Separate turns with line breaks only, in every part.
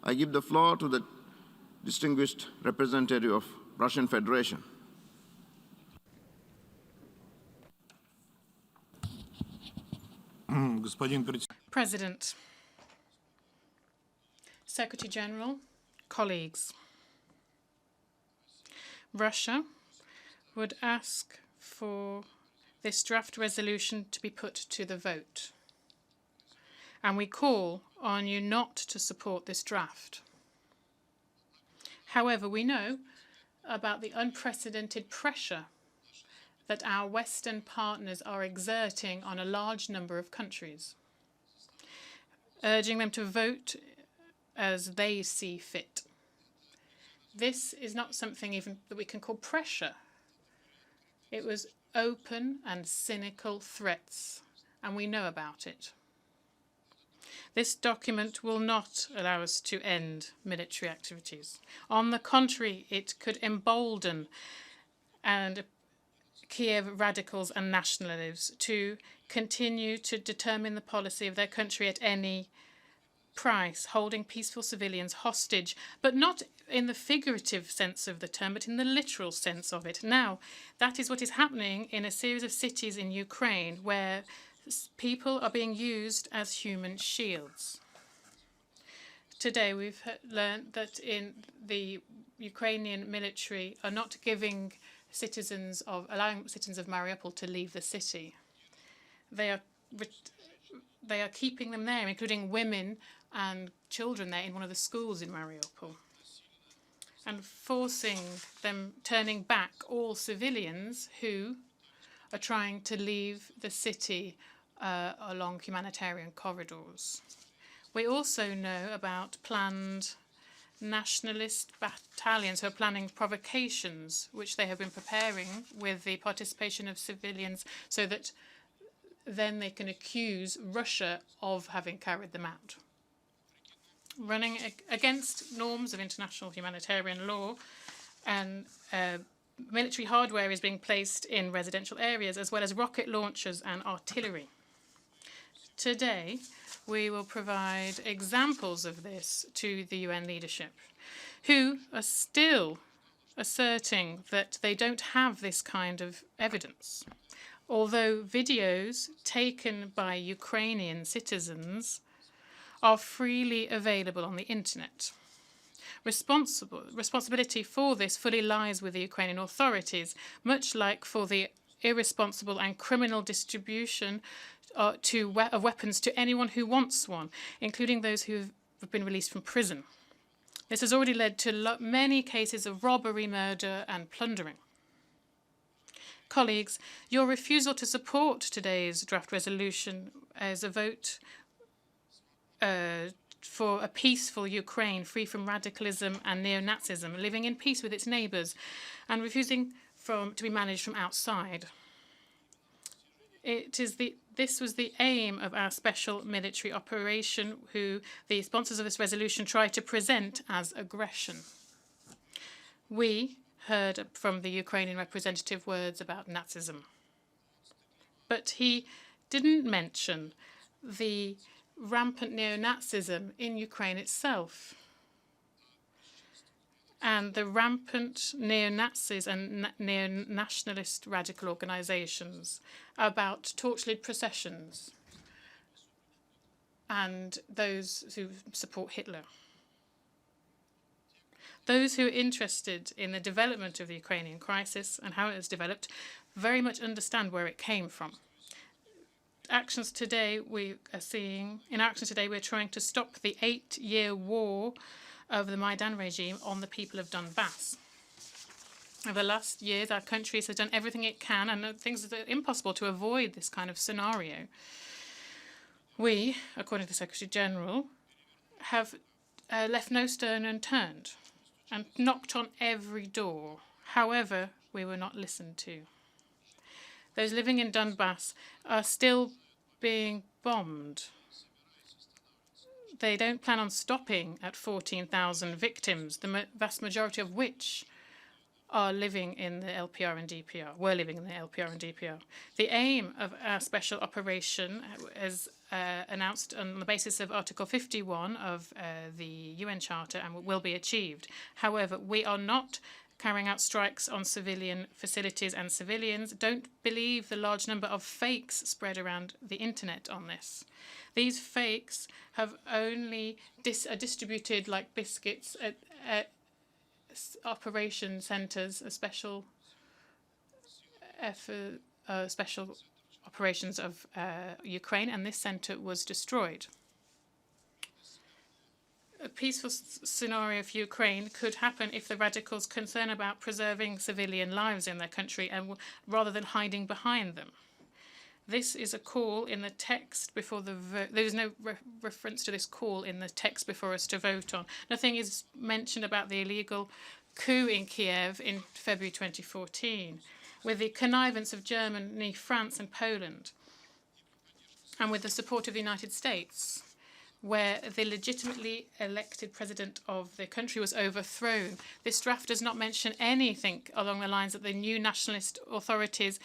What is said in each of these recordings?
I give the floor to the distinguished representative of Russian Federation.
President, Secretary General, colleagues, Russia would ask for this draft resolution to be put to the vote. And we call on you not to support this draft. However, we know about the unprecedented pressure that our Western partners are exerting on a large number of countries, urging them to vote as they see fit. This is not something even that we can call pressure. It was open and cynical threats, and we know about it. This document will not allow us to end military activities. On the contrary, it could embolden Kiev radicals and nationalists to continue to determine the policy of their country at any price, holding peaceful civilians hostage, but not in the figurative sense of the term, but in the literal sense of it. Now, that is what is happening in a series of cities in Ukraine where people are being used as human shields. Today, we've learned that in the Ukrainian military are not allowing citizens of Mariupol to leave the city. They are keeping them there, including women and children there in one of the schools in Mariupol, and forcing them, turning back all civilians who are trying to leave the city along humanitarian corridors. We also know about planned nationalist battalions who are planning provocations, which they have been preparing with the participation of civilians, so that then they can accuse Russia of having carried them out. Running against norms of international humanitarian law, and military hardware is being placed in residential areas, as well as rocket launchers and artillery. Today, we will provide examples of this to the UN leadership, who are still asserting that they don't have this kind of evidence, although videos taken by Ukrainian citizens are freely available on the internet. Responsibility for this fully lies with the Ukrainian authorities, much like for the irresponsible and criminal distribution of weapons to anyone who wants one, including those who have been released from prison. This has already led to many cases of robbery, murder, and plundering. Colleagues, your refusal to support today's draft resolution as a vote for a peaceful Ukraine free from radicalism and neo-Nazism, living in peace with its neighbours, and refusing to be managed from outside. This was the aim of our special military operation, who the sponsors of this resolution tried to present as aggression. We heard from the Ukrainian representative words about Nazism, but he didn't mention the rampant neo-Nazism in Ukraine itself, and the rampant neo-Nazis and neo-nationalist radical organizations, about torch-lit processions and those who support Hitler. Those who are interested in the development of the Ukrainian crisis and how it has developed very much understand where it came from. In actions today, we're trying to stop the 8-year war of the Maidan regime on the people of Donbass. Over the last years, our country has done everything it can, and things that are impossible to avoid this kind of scenario. We, according to the Secretary General, have left no stone unturned and knocked on every door. However, we were not listened to. Those living in Donbass are still being bombed. They don't plan on stopping at 14,000 victims, the vast majority of which are living in the LPR and DPR, were living in the LPR and DPR. The aim of our special operation is announced on the basis of Article 51 of the UN Charter and will be achieved. However, we are not carrying out strikes on civilian facilities and civilians. Don't believe the large number of fakes spread around the internet on this. These fakes have only are distributed like biscuits at operation centres, special operations of Ukraine, and this centre was destroyed. A peaceful scenario for Ukraine could happen if the radicals concern about preserving civilian lives in their country and rather than hiding behind them. This is a call in the text before the vote. There is no reference to this call in the text before us to vote on. Nothing is mentioned about the illegal coup in Kiev in February 2014, with the connivance of Germany, France and Poland, and with the support of the United States, where the legitimately elected president of the country was overthrown. This draft does not mention anything along the lines that the new nationalist authorities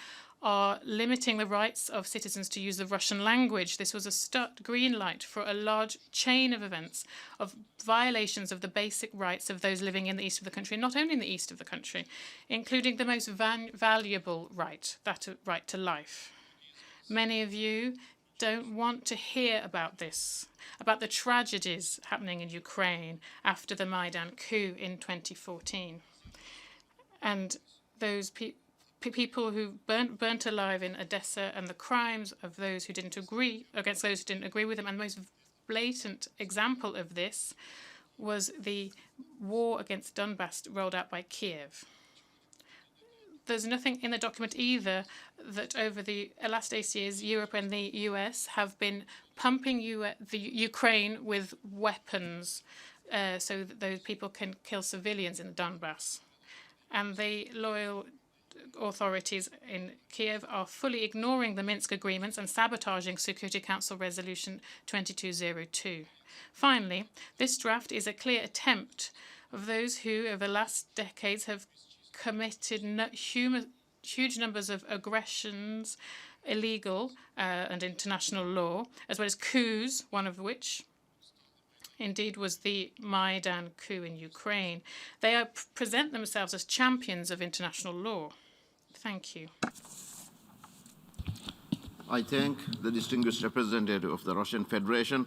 are limiting the rights of citizens to use the Russian language. This was a green light for a large chain of events of violations of the basic rights of those living in the east of the country, and not only in the east of the country, including the most valuable right, that right to life. Many of you don't want to hear about this, about the tragedies happening in Ukraine after the Maidan coup in 2014. And those people who burnt alive in Odessa, and the crimes of those who didn't agree, against those who didn't agree with them. And the most blatant example of this was the war against Donbass rolled out by Kiev. There's nothing in the document either that over the last 8 years, Europe and the US have been pumping the Ukraine with weapons so that those people can kill civilians in the Donbass. And the loyal authorities in Kiev are fully ignoring the Minsk agreements and sabotaging Security Council Resolution 2202. Finally, this draft is a clear attempt of those who, over the last decades, have committed huge numbers of aggressions, illegal and international law, as well as coups, one of which indeed was the Maidan coup in Ukraine. They present themselves as champions of international law. Thank you.
I thank the distinguished representative of the Russian Federation